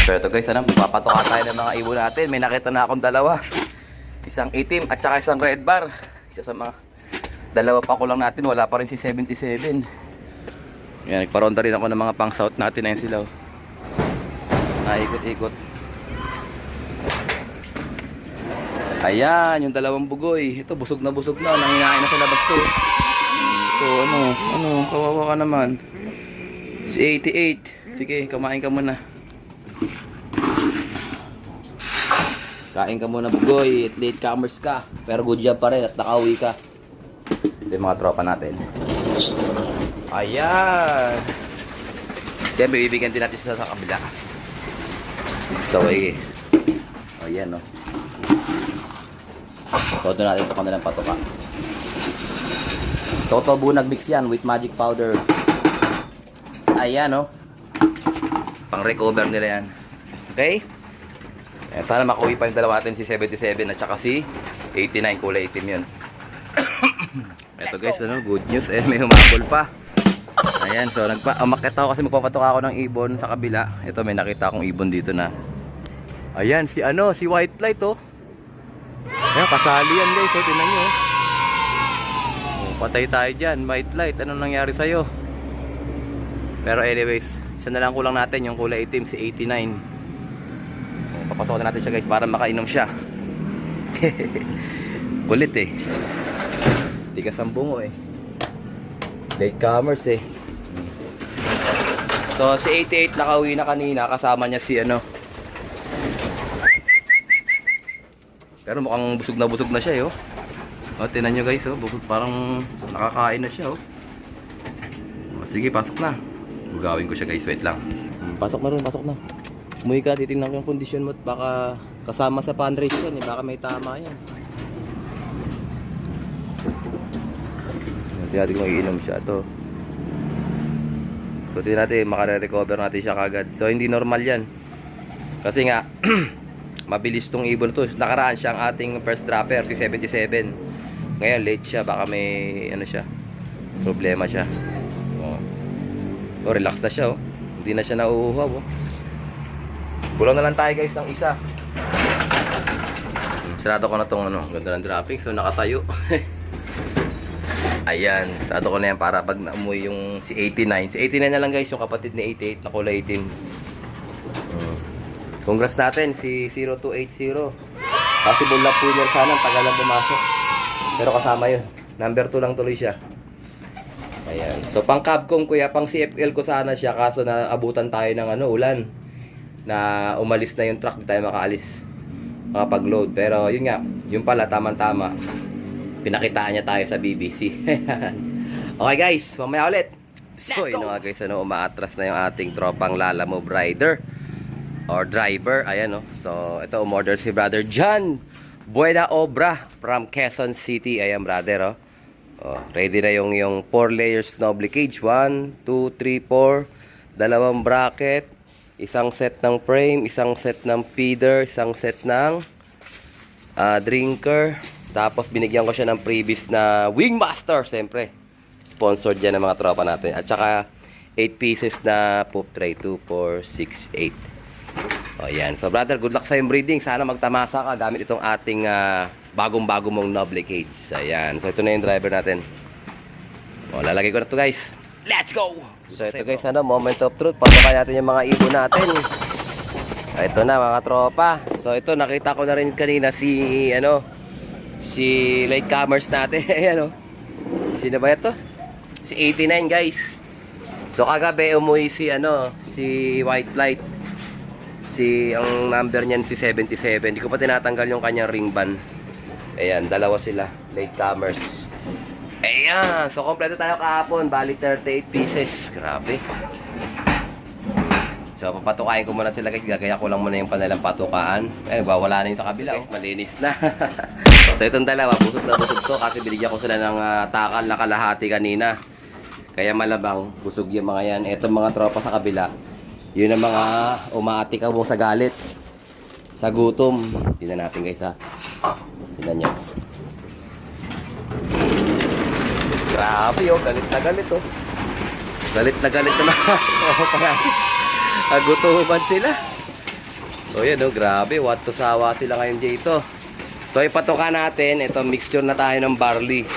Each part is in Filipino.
So ito guys, papatoka tayo ng mga ibon natin. May nakita na akong dalawa. Isang itim at saka isang red bar. Isa sa mga dalawa pa ko lang natin. Wala pa rin si 77. Yan, nagparonda rin ako ng mga pang south natin. Ayan sila. Naikot-ikot. Ayan, yung dalawang bugoy. Ito, busog na busog na. Nanginain na sa labas to. Ito, kawawa ka naman. Si 88. Sige, kumain ka muna. Kain ka muna bugoy. At late comers ka. Pero good job pa rin at nakauwi ka. Ito yung mga tropa natin. Ayan. Siyempre, bibigyan din natin sa kabila. So, ayan, no. Todo natin ito kanilang patuka. Toto bunag mix yan with magic powder. Ayan, no. Pang recover nila yan. Okay? Ayan, sana makuwi pa yung dalawa natin si 77 at saka si 89. Kulay itim yun. Ito guys, ano, good news. May humabol pa. Ayan, so umakit ako kasi magpapatuka ako ng ibon sa kabila. Ito, may nakita akong ibon dito na. Ayan, si white light, oh. Ayan, kasali yan guys, oh, tingnan nyo. Oh, patay tayo dyan, white light. Anong nangyari sa'yo? Pero anyways, isa na lang kulang natin, yung kulay itim, si 89. Oh, papasokin natin siya guys para makainom siya. Kulit eh. Tigas ang bungo eh. Late comers eh. So si 88 nakauwi na kanina, kasama niya si ano. Pero mukhang busog na siya, oh. Oh, tingnan nyo guys, oh. Parang nakakain na siya, oh. Oh, sige, pasok na. Bugawin ko siya guys, wait lang. Pasok na rin, pasok na. Umuwi ka, titingnan ko yung kondisyon mo at baka kasama sa fundraise yan, eh. Baka may tama yan. Tingnan natin kung iinom siya, to. So, tingnan natin, makare-recover natin siya kagad. So, hindi normal yan. Kasi nga, mabilis tong ibon to. Nakaraan siya ang ating first dropper, si 77. Ngayon late siya, baka may ano siya, problema siya. Oh, relax na siya, oh. Hindi na siya nauuhaw, oh. Kulang na lang tayo guys ng isa. Sarado ko na tong ano, ganda ng dropping. So nakatayo. Ayan, sarado ko na yan para pag naamoy yung si 89. Si 89 na lang guys, yung kapatid ni 88 na kulay itim. Congrats natin si 0280. Possible luck winner sana, tagal lang pumasok. Pero kasama yun. Number 2 lang tuloy siya. Ayan. So pang Capcom kuya, pang CFL ko sana siya, kaso na abutan tayo ng ano, ulan. Na umalis na yung truck, di tayo makaalis. Makapag-load. Pero yun nga, yun pala tamang-tama. Pinakitaan niya tayo sa BBC. Okay guys, mamaya ulit. So yun nga guys, ano, umaatras na yung ating tropang Lalamove rider or driver, ayan, no. So ito, umorder si brother John Buena Obra from Quezon City. Ayan brother, oh. Oh, ready na yung 4 layers noble cage. 1, 2, 3, 4. Dalawang bracket, isang set ng frame, isang set ng feeder, isang set ng drinker. Tapos binigyan ko siya ng previous na Wingmaster, siyempre sponsored dyan ng mga tropa natin. At saka 8 pieces na poop tray. 2, 4, 6, 8. O yan. So brother, good luck sa yung breeding. Sana magtamasa ka gamit itong ating bagong-bago mong noble cage. Ayan. So ito na yung driver natin. O, lalagay ko na to guys. Let's go! So ito guys, ano, moment of truth. Patukan natin yung mga ibon natin. Ito na mga tropa. So ito, nakita ko na rin kanina si late comers natin. Ayan, o. Sino ba ito? Si 89 guys. So kagabi umuwi si white light. Ang number niyan si 77. Hindi ko pa tinatanggal yung kanyang ring band. Ayan, dalawa sila, late comers. Ayan, so kompleto tayo kahapon. Bali 38 pieces. Grabe. So papatukain ko muna sila guys. Gagaya ko lang muna yung panilang patukaan. Wala na yung sa kabila, okay. Malinis na. So itong dalawa, busog na busog to. Kasi binigyan ko sila ng takal na kalahati kanina. Kaya malabang, busog yung mga yan. Itong mga tropa sa kabila, yun ang mga umaatik mo sa galit, sa gutom. Tingnan natin guys, ha. Tingnan nyo. Grabe, oh. Galit na galit, oh. Galit na galit na. Agutuman sila. So yan oh, grabe, what to sawa sila ngayon dito. So ipatuka natin, ito mixture na tayo ng barley.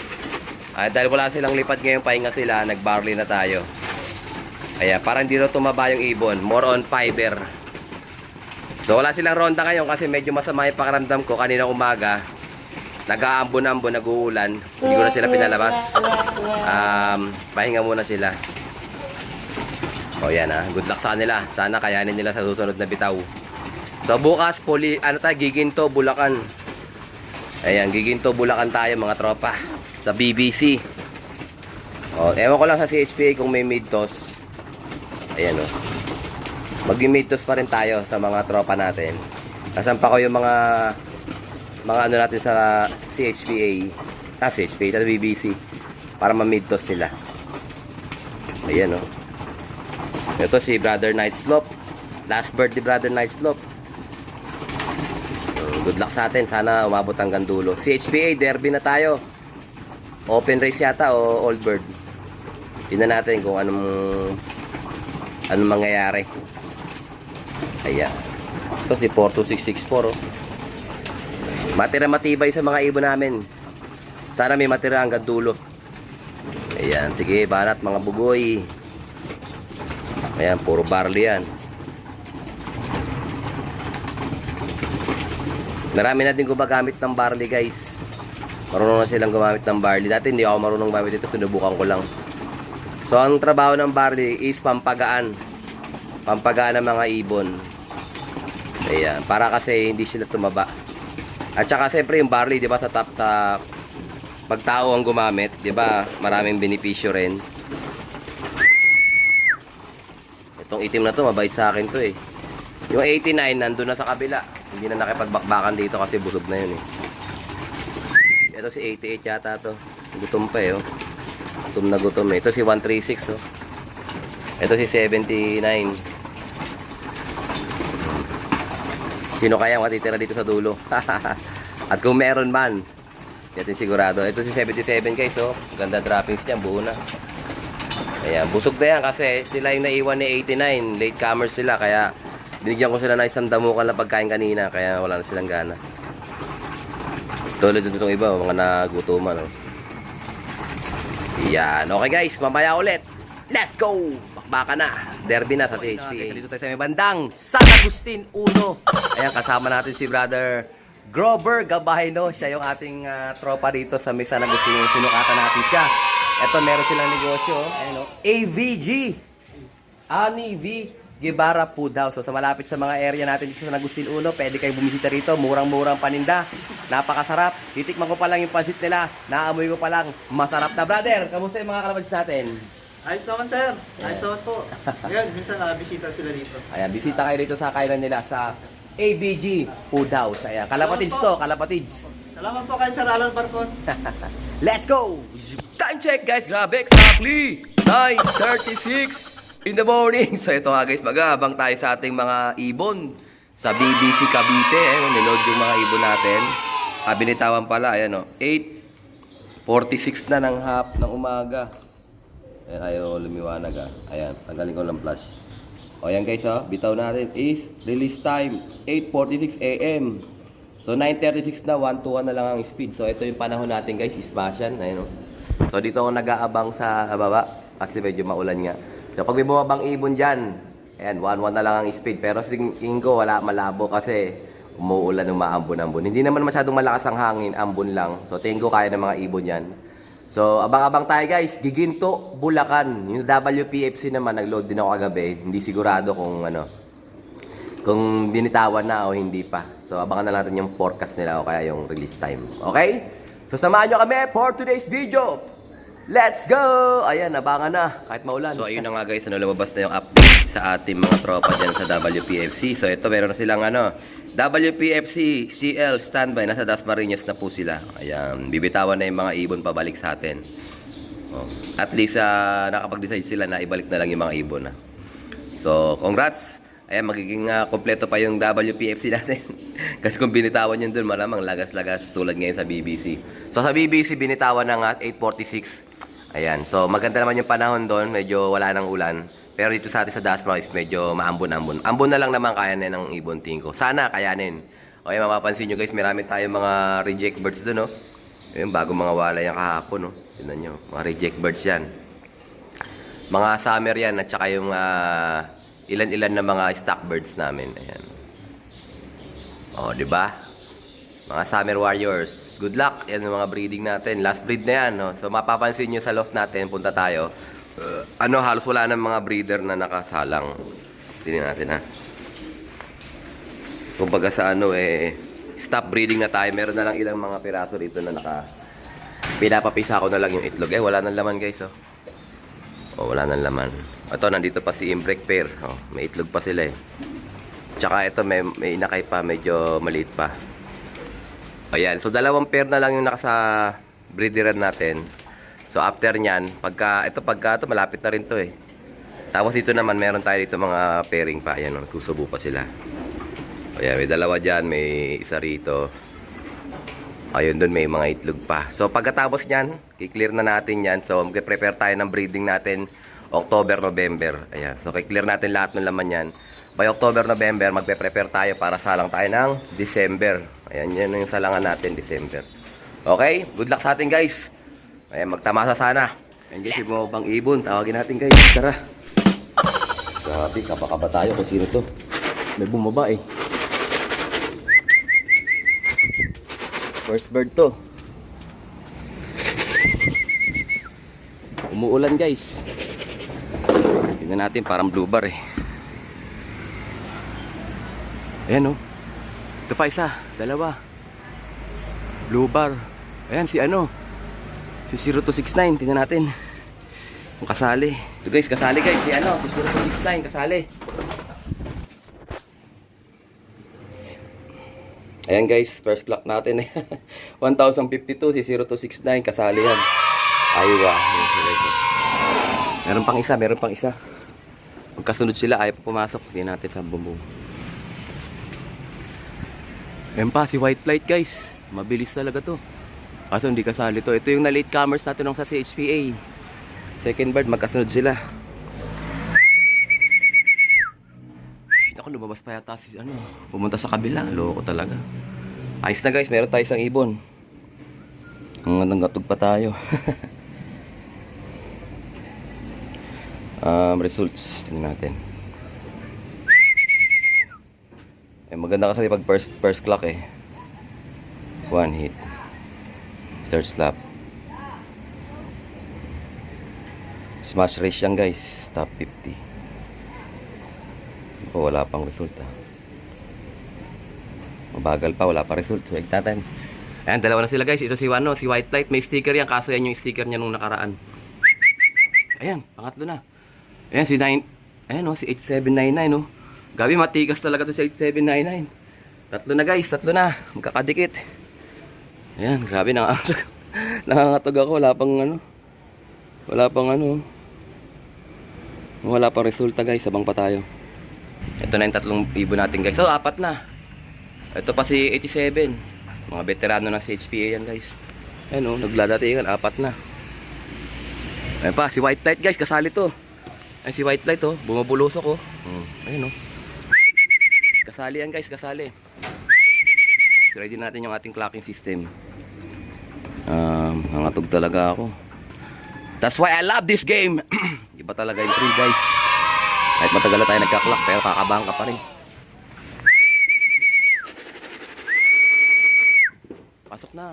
Dahil wala silang lipad ngayon, pahinga sila, nag-barley na tayo. Ayan, para hindi na tumaba yung ibon, more on fiber. So wala silang ronda ngayon kasi medyo masama yung pakiramdam ko. Kanina umaga, nag-aambon-ambon, nag-uulan. Hindi ko na sila pinalabas. Pahinga muna sila. O yan good luck sa kanila. Sana kayanin nila sa susunod na bitaw. So bukas, Giginto, Bulacan. Ayan, Giginto, Bulacan tayo mga tropa. Sa BBC. Ewan ko lang sa CHPA kung may mid-toss. Ayan Mag-mid-toss pa rin tayo sa mga tropa natin. Kasampa ko yung mga ano natin sa CHPA. CHPA, sa BBC. Para ma-mid-toss sila. Ayan Ito si Brother Nightslope. Last bird ni Brother Nightslope. Good luck sa atin. Sana umabot hanggang dulo. CHPA, derby na tayo. Open race yata o old bird. Tingnan natin kung anong mangyayari. Ayan. Ito si 42664 Matira matibay sa mga ibon namin. Sana may matira hanggang dulo. Ayan. Sige, banat mga bugoy. Ayan, puro barley yan. Marami na din gumagamit ng barley guys. Marunong na silang gumamit ng barley. Dati hindi ako marunong gumamit ito, tinubukan ko lang. So ang trabaho ng barley is pampagaan. Pampagaan ng mga ibon. Ayan, para kasi hindi sila tumaba. At saka siyempre yung barley, 'di ba, sa pagtao ang gumamit, 'di ba? Maraming benepisyo rin. Itong itim na 'to, mabait sa akin 'to eh. Yung 89 nandun na sa kabila. Hindi na nakipagbakbakan dito kasi busog na 'yun eh. Ito si 88 yata to. Gutom pa Gutom na gutom Ito si 136 Ito si 79. Sino kaya matitira dito sa dulo? At kung meron man, yatin sigurado. Ito si 77 guys Ganda droppings niya, buo na. Ayan, busog na yan kasi sila yung naiwan ni 89. Late comers sila kaya binigyan ko sila ng isang damukan na pagkain kanina kaya wala na silang gana. Tulad dito itong iba, mga nagutuman. Yan. Okay guys, mamaya ulit. Let's go! Bakbaka na. Derby na sa THPA. Dito tayo sa may bandang San Agustin 1. Ayan, kasama natin si Brother Grover Gabahino. Siya yung ating tropa dito sa may San Agustin. Sinukatan natin siya. Ito, meron silang negosyo. Ayan, AVG. Ani V. Guevara Food House. So, sa malapit sa mga area natin dito sa San Agustin 1, pwede kayong bumisita rito. Murang-murang paninda. Napakasarap. Titikman ko pa lang yung pansit nila. Naamoy ko pa lang. Masarap na. Brother, kamusta yung mga kalabads natin? Ayos naman, sir. Ayos naman po. Ngayon, minsan bisita sila dito. Ayan, bisita kayo rito sa kainan nila sa ABG Food House. Ayan, kalapatids to, kalapatids. Salamat po kay Sir Alan Barfon. Let's go! Time check guys, grabe, exactly 9:36 in the morning. So ito nga guys, mag-aabang tayo sa ating mga ibon sa BBC Cavite. Niload yung mga ibon natin. Binitawan pala, ayan 8:46 na ng ng umaga. Ayan, ayaw lumiwanag Ayan, tanggalin ko lang flash. O yan guys bitaw natin is release time 8:46 AM. So 9:36 na, 1-2 na lang ang speed. So ito yung panahon natin guys, ismasyan. Ayan So dito ako nag-aabang sa baba kasi medyo maulan nga. So pag may bumabang ibon dyan, ayan, 1-1 na lang ang speed. Pero tingin ko wala, malabo kasi umuulan, umaambon-ambon. Hindi naman masyadong malakas ang hangin, ambon lang. So tingin ko kaya ng mga ibon yan. So abang-abang tayo guys, Giginto, Bulacan. Yung WPFC naman, nag-load din ako kagabi. Hindi sigurado kung binitawan na o hindi pa. So abangan na natin yung forecast nila o kaya yung release time. Okay? So samahan nyo kami for today's video. Let's go! Ayan, abangan na kahit maulan. So ayun na nga guys, lumabas na yung update sa ating mga tropa dyan sa WPFC. So ito, meron na silang WPFC CL standby. Nasa Dasmariñas na po sila. Ayan, bibitawan na yung mga ibon pabalik sa atin. At least nakapag-decide sila na ibalik na lang yung mga ibon. So congrats! Ayan, magiging kompleto pa yung WPFC natin. Kasi kung binitawan yun dun, malamang lagas-lagas tulad ngayon sa BBC. So sa BBC, binitawan na nga 8:46. Ayan, so maganda naman yung panahon doon. Medyo wala nang ulan. Pero dito sa atin sa Dash Price, medyo maambon-ambon. Ambon na lang naman kaya na ng ibon tingko. Sana kayanin. Okay, mapapansin nyo guys, marami tayong mga reject birds doon, no? Ayun, bago mga wala yung kahapon, no? Tignan nyo, mga reject birds yan. Mga summer yan, at saka yung ilan-ilan na mga stock birds namin. Ayan. O, di ba? Mga summer warriors. Good luck. Yan yung mga breeding natin. Last breed na yan, no? So, mapapansin nyo sa loft natin, punta tayo. Halos wala ng mga breeder na nakasalang. Tingnan natin, ha? Kumbaga sa stop breeding na tayo. Meron na lang ilang mga piraso dito na pinapapisa ko na lang yung itlog. Wala nang laman, guys, oh. Oh, wala nang laman. Ito, nandito pa si Imbrek pair. Oh, may itlog pa sila, eh. Tsaka ito, may inakay pa. Medyo maliit pa. Ayan. So, 2 pair na lang yung nakasa breederan natin. So, after nyan, pagka ito, malapit na rin to, eh. Tapos dito naman, meron tayo dito mga pairing pa. Ayan, susubo pa sila. Ayan, may 2 dyan, may isa rito. Ayun, doon may mga itlog pa. So, pagkatapos nyan, i-clear na natin yan. So, mag-prepare tayo ng breeding natin October, November. Ayan, so, i-clear natin lahat ng laman yan. By October, November, magpe-prepare tayo para salang tayo ng December. Ayan, yan yung salangan natin, December. Okay, good luck sa atin, guys. Ayan, magtamasa sana. Ayan, guys, yung mga pang ibon. Tawagin natin, guys. Tara. Grabe, kapakaba tayo kung sino to. May bumaba, eh. First bird to. Umuulan, guys. Tingnan natin, parang blue bar, eh. Ayan, oh. Ito pa isa, 2. Blue bar. Ayan, si si 0269. Tingnan natin kung kasali. Ito, guys, kasali, guys. Si si 0269, kasali. Ayan, guys, first clock natin. 1052, si 0269, kasali yan. Aywa. Meron pang isa. Magkasunod sila, ayaw pa pumasok. Hindi natin sa bumbong. Ayan pa, si White Flight, guys. Mabilis talaga to. Kaso hindi kasali to. Ito yung na-late comers natin nung sa CHPA. Second bird, magkasunod sila. Ako, lumabas pa yata si pumunta sa kabila. Loko talaga. Ayos na, guys, meron tayo isang ibon. Hanggang gatog pa tayo. Results, tingnan natin. Maganda kasi pag first clock, eh. 1 hit. Third slap. Smash race yan, guys. Top 50. Wala pang result, ha. Mabagal pa, wala pa result. So, natin. Ayan, 2 na sila, guys. Ito si si White Flight. May sticker yan, kaso yan yung sticker niya nung nakaraan. Ayan, pangatlo na. Ayan, si 8799, Gabi, matigas talaga to si 8799. 3 na, guys, 3 na. Magkakadikit. Ayan, grabe, nangangatog ako. Wala pang resulta, guys. Sabang pa tayo. Ito na yung 3 ibon natin, guys. So, 4 na. Ito pa si 87. Mga veterano ng CHPA yan, guys. Ayan, nagladatingan. 4 na. Ayan pa, si White Flight, guys. Kasali to. Ayan si White Flight, bumubulusok, Ayan, kasali yan, guys. Kasali. Ready natin yung ating clocking system. Nangatog talaga ako. That's why I love this game. Iba talaga yung thrill, guys. Kahit matagal na tayo nagka-clock, pero kakabahan ka pa rin. Pasok na.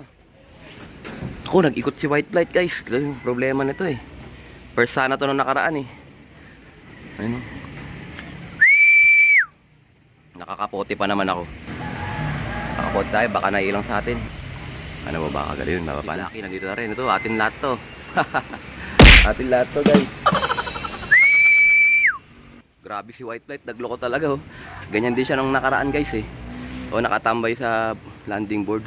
Ako, nag-ikot si White Flight, guys. Yung problema nito, eh. First sana to nung nakaraan, eh. Ayun, nakakapote pa naman ako. Nakapote tayo, baka nailang sa atin. Ano ba, baka gano'n yun, mapapala. Nandito na rin, ito, atin lahat to. Atin lahat to, guys. Grabe si White Flight, nagloko talaga, Ganyan din siya nung nakaraan, guys, eh. Nakatambay sa landing board.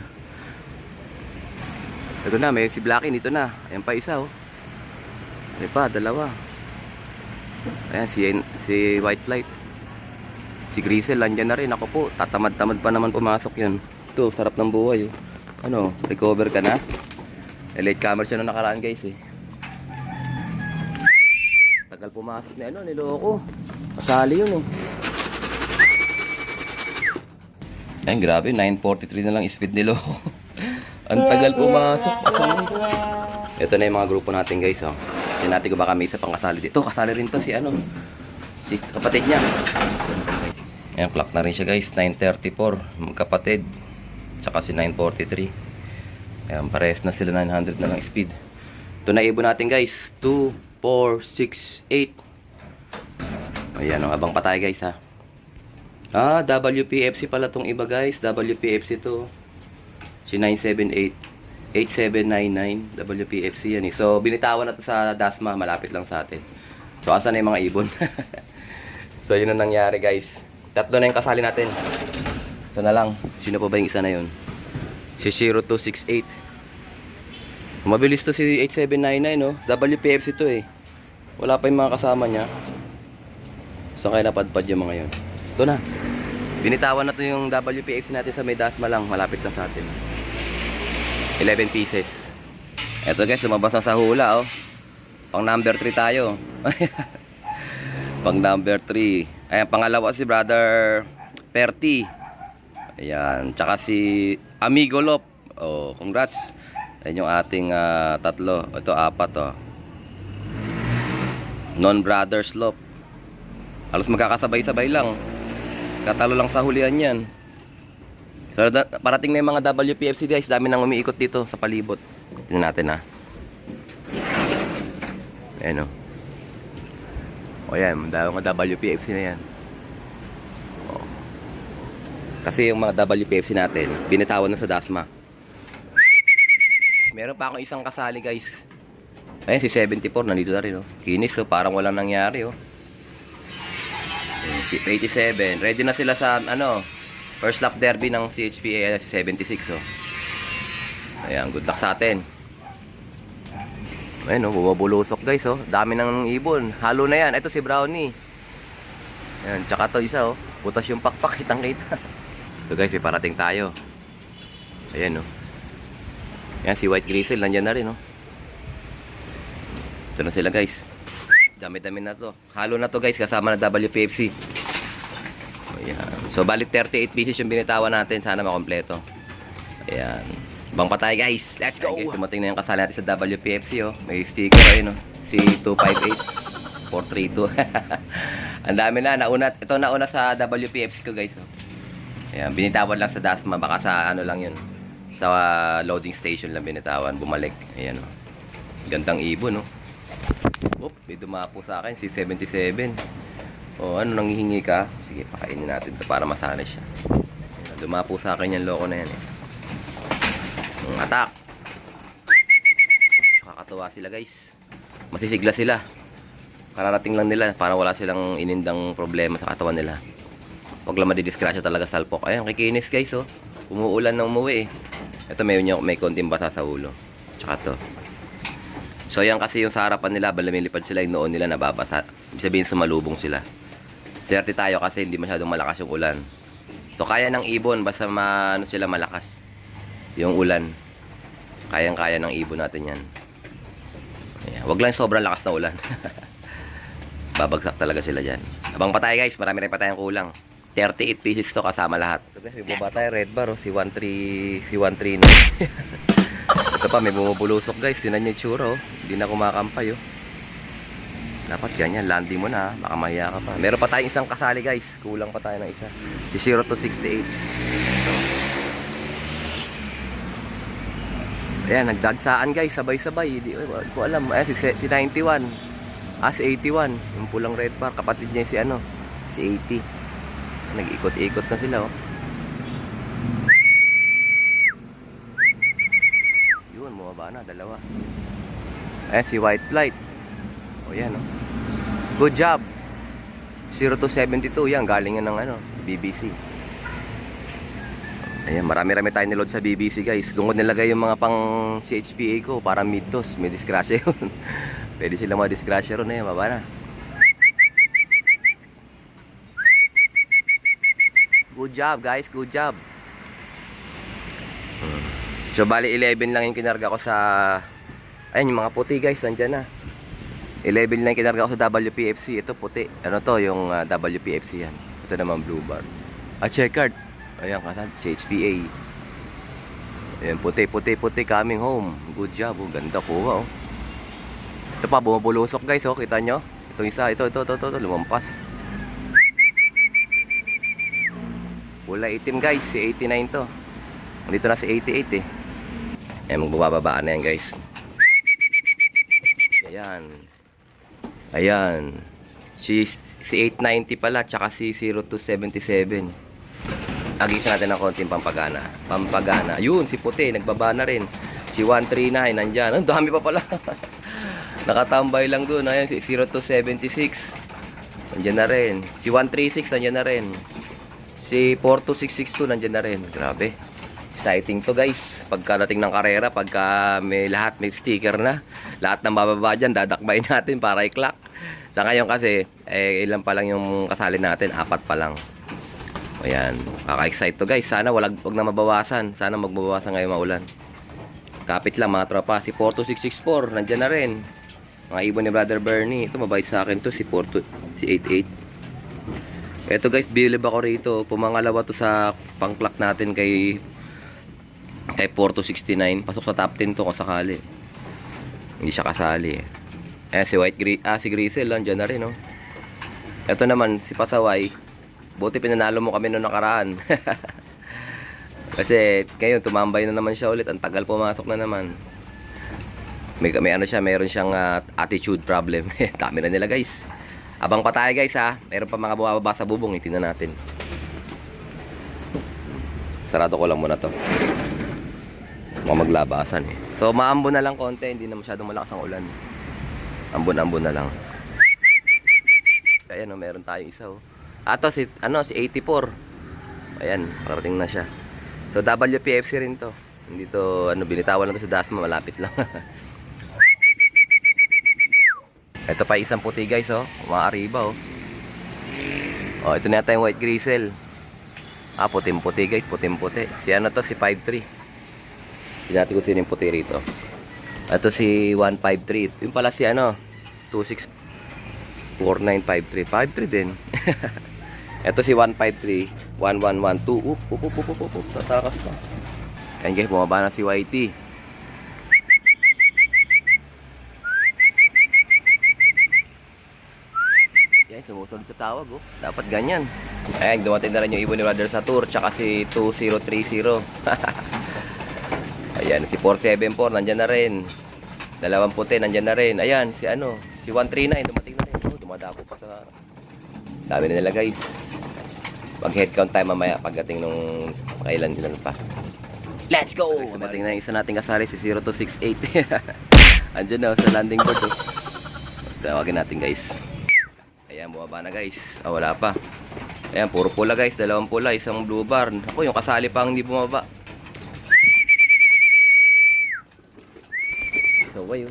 Ito na, may si Blackie, dito na. Ayan pa isa, Ayan pa, 2. Ayan, si White Flight. Si Grisel, andyan na rin. Ako po, tatamad-tamad pa naman pumasok yan. Ito, sarap ng buhay, recover ka na? Late camera siya nung nakaraan, guys, eh. Tagal tagal pumasok ni ano, niloko. Kasali yun eh. Ayan, grabe, 9:43 na lang speed niloko. Ang tagal pumasok. Ito na yung mga grupo natin guys, oh. Tignan natin kung baka may isa pang kasali dito. Kasali rin to si ano, si kapatid niya. Ayan, clock na rin siya guys, 9:34. Magkapatid. Tsaka si 9:43. Ayan, parehas na sila, 900 na lang speed. Ito na ibon natin guys, 2, 4, 6, 8. Ayan, abang pa tayo guys ha. Ah, WPFC pala tong iba guys. WPFC to. Si 978 8799 WPFC yan eh. So binitawan na to sa Dasma, malapit lang sa atin. So asan na yung mga ibon? So yun ang nangyari guys. Tatlo na yung kasali natin. So na lang, sino pa ba yung isa na yun? Si 0268. Mabilis to si 8799 no. WPFC to eh. Wala pa yung mga kasama niya. So kaya napadpad yung mga yun. Ito na. Binitawan na to yung WPFC natin sa may Dasma lang, malapit lang sa atin. 11 pieces. Eto guys, lumabas na sa hula oh. Pang number 3 tayo. Pang number 3. Ayan, pangalawa si Brother Perty. Ayan, tsaka si Amigo Lop. Oh, congrats. Ayan yung ating tatlo. Ito 4 oh. Non-Brothers Lop. Halos magkakasabay-sabay lang. Katalo lang sa hulihan yan. So, parating na yung mga WPFC guys. Dami nang umiikot dito sa palibot. Tingnan natin ha. Ayan o. O yan, mga WPFC na yan. O. Kasi yung mga WPFC natin, binitawan na sa Dasma. Meron pa akong isang kasali guys. Ayan si 74, nandito na rin o. Kinis o, parang walang nangyari o. Si 87, ready na sila sa ano, first lap derby ng CHPA 76 oh. Ayan, good luck sa atin. Ayun oh, bumabulusok guys oh. Dami ng ibon. Halo na yan. Ito si Brownie. Ayan, tsaka to isa oh. Butas yung pakpak, kitang-kita. Ito guys, parating tayo. Ayan oh. Ayan, si White Grizzle, nandyan na rin oh. Ito na sila guys. Dami-dami na to. Halo na to guys, kasama na WPFC. Ayan. So, balik 38 pieces yung binitawan natin. Sana makompleto. Ayan. Bang patay guys. Let's go! Ayan, guys, tumating na yung kasali natin sa WPFC oh. May sticker ayun oh. Si 258 432. Ang dami na. Ito nauna sa WPFC ko guys oh. Ayan. Binitawan lang sa Dasma. Baka sa ano lang yun. Sa loading station lang binitawan. Bumalik. Ayan oh. Gandang ibon oh. Oop, may dumapo sa akin. Si 77. O, ano, nanghihingi ka? Sige, pakainin natin ito para masanay siya. Dumapo sa akin yung loko na yan eh. Attack! Kakatuwa sila guys. Masisigla sila. Kararating lang nila para wala silang inindang problema sa katawan nila. Huwag lang madidiskrasya talaga salpok. Ayan, kikinis guys oh. Umuulan na umuwi eh. Ito may konting basa sa ulo. Tsaka to. So yan kasi yung sa harapan nila, lumilipad sila, yung noon nila nababasa. Ibig sabihin sumalubong sila. Swerte tayo kasi hindi masyadong malakas yung ulan. So kaya ng ibon basta ano sila malakas yung ulan. Kayang-kaya ng ibon natin yan. Ayan. Wag lang sobrang lakas na ulan. Babagsak talaga sila dyan. Abang pa tayo guys, marami rin pa tayong kulang. 38 pieces to kasama lahat. Ito guys, may baba tayo red bar oh, si 139. Ito pa, may bumubulusok guys. Tinan nyo yung tsura oh. Hindi na kumakampay oh. Dapat ganyan, landing mo na, baka mahiya ka pa. Meron pa tayong isang kasali guys. Kulang pa tayo ng isa. Si 0268. Ito. Ayan, nagdagsaan guys, sabay-sabay. Hindi ko alam. Ayan, si 91. Si 81. Yung pulang red bar. Kapatid niya si ano, si 80. Nag-ikot-ikot na sila oh. Yun, bumaba na, dalawa. Ayan, si white light. O yan oh. Good job. 0272 yan, galing yan ng ano, BBC. Ayan, marami-rami tayo niload sa BBC guys. Doon ko nilagay yung mga pang CHPA ko para mitos, may disgrasya yun. Pwede sila mga disgrasya ron eh, baba na. Good job guys, good job. So bali 11 lang yung kinarga ko sa. Ayan yung mga puti guys, nandyan na. 11 lang kinarga ko sa WPFC. Ito puti. Ano to? Yung WPFC yan. Ito naman blue bar. Checkered. Ayan kasad. CHPA. Ayan, puti. Coming home. Good job. Oh. Ganda kuha, oh. Ito pa, bumubulusok guys, oh. Kita nyo? Itong isa. Ito. Lumampas. Kulay itim guys. Si 89 to. Dito na si 88 eh. Ayan, magbababaan na yan guys. Ayan. Si 890 pala, tsaka si 0277. Agisa natin ng konting pampagana. Yun, si puti, nagbaba na rin. Si 139, nandyan. Ang dami pa pala. Nakatambay lang dun. Ayan, si 0276. Nandyan na rin. Si 136, nandyan na rin. Si 42662, nandyan na rin. Grabe. Exciting to guys. Pagkadating ng karera, pagka may sticker na, lahat ng bababa dyan, dadakbayin natin para i-clock. Sa ngayon kasi, ilan pa lang yung kasali natin, 4 pa lang. Ayan, kaka-excite to guys. Sana wag na mabawasan. Sana magbabawasan ngayon maulan. Kapit lang mga tropa. Si 42664, nandyan na rin. Mga ibon ni Brother Bernie. Ito, mabait sa akin to, si 88. Ito guys, bilib ako rito. Pumangalawa to sa pang-clock natin kay 4269. Pasok sa top 10 to kung sakali. Hindi siya kasali. Si Grisel dyan na rin, oh. Ito naman si Pasaway. Buti pinanalo mo kami noong nakaraan. Kasi ngayon tumambay na naman siya ulit. Ang tagal pumasok na naman. May ano siya, meron siyang attitude problem. Dami na nila guys. Abang pa tayo guys ha. Meron pa mga bumababa sa bubong. Tingnan natin. Sarado ko lang muna to. Maglabasan eh. So maambon na lang konti, hindi na masyadong malakas ang ulan. Ambon na lang. Ayan, oh, meron tayong isa, oh. Ato si 84. Ayan, parating na siya. So WPFC rin to. Hindi to binitawan lang to sa Dasma, malapit lang. Ito pa isang puti guys, oh. Umaariba, oh. Oh, ito na yata yung white grisel. Puting-puti guys, puting-puti. Si si 53. Pinati ko sino yung puti rito. Ito si 153. Yung pala si 264953. 53 din. Ito si 153. 1112. Tatakas pa. Ayan guys, bumaba na si YT. Yan, sumusunod sa tawag, oh. Dapat ganyan. Ayan, dumating na rin yung ibon ni Brother Satur. Tsaka si 2030. Ayan, si 474, nandyan na rin. Dalawang puti, nandyan na rin. Ayan, si 139, dumating na rin. Oh, dumadako pa sa... Dami na nila guys. Mag-head count tayo mamaya pagdating nung kailan nila pa. Let's go! Dumating na yung isa nating kasari, si 0268. Andyan na, sa landing board. Oh. Tawagin natin guys. Ayan, bumaba na guys. Wala pa. Ayan, puro pula guys. Dalawang pula, isang blue bar. Ako, yung kasali pa hindi bumaba. So, wayo.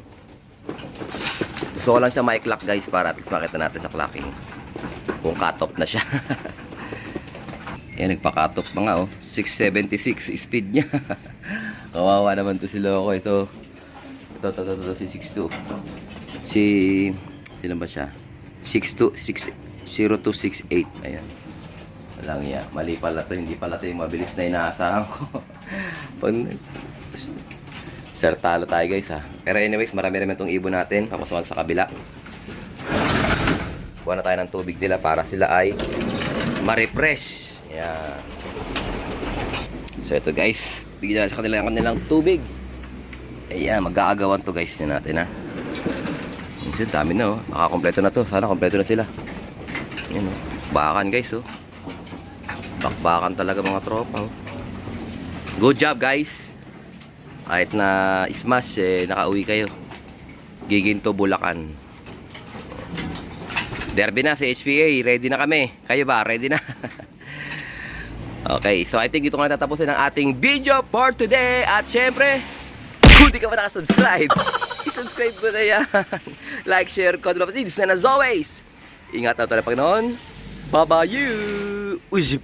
Gusto ko lang siya ma-clock guys para at least makita natin sa clocking kung cut-off na siya. Ayan, nagpa-cut off pa nga, oh. 676 speed niya. Kawawa naman to si Loco. Ito si 62. Sino ba siya? 0268. Ayan. Walang iya. Mali pala to. Hindi pala to yung mabilis na inaasahan ko. Sir, talo tayo guys ha. Pero anyways, marami naman itong ibon natin. Papasukan sa kabila. Kuha na tayo ng tubig nila para sila ay ma-refresh. Yan. So ito guys, bigyan natin sa kanila kanilang tubig. Ayan, mag-aagawan to guys niya natin ha. Ayan, dami na oh. Makakompleto na to. Sana kompleto na sila. Ayan oh. Bakan guys oh. Bakbakan talaga mga tropa oh. Good job guys. Kahit na smash nakauwi kayo. Giginto Bulacan. Derby na si HPA. Ready na kami. Kayo ba? Ready na? Okay, so I think dito ko na tatapusin ang ating video for today. At syempre, kung di ka pa nakasubscribe, i-subscribe ko na yan. Like, share, comment, and as always, ingat na tayo Panginoon. Bye-bye you. Uzip.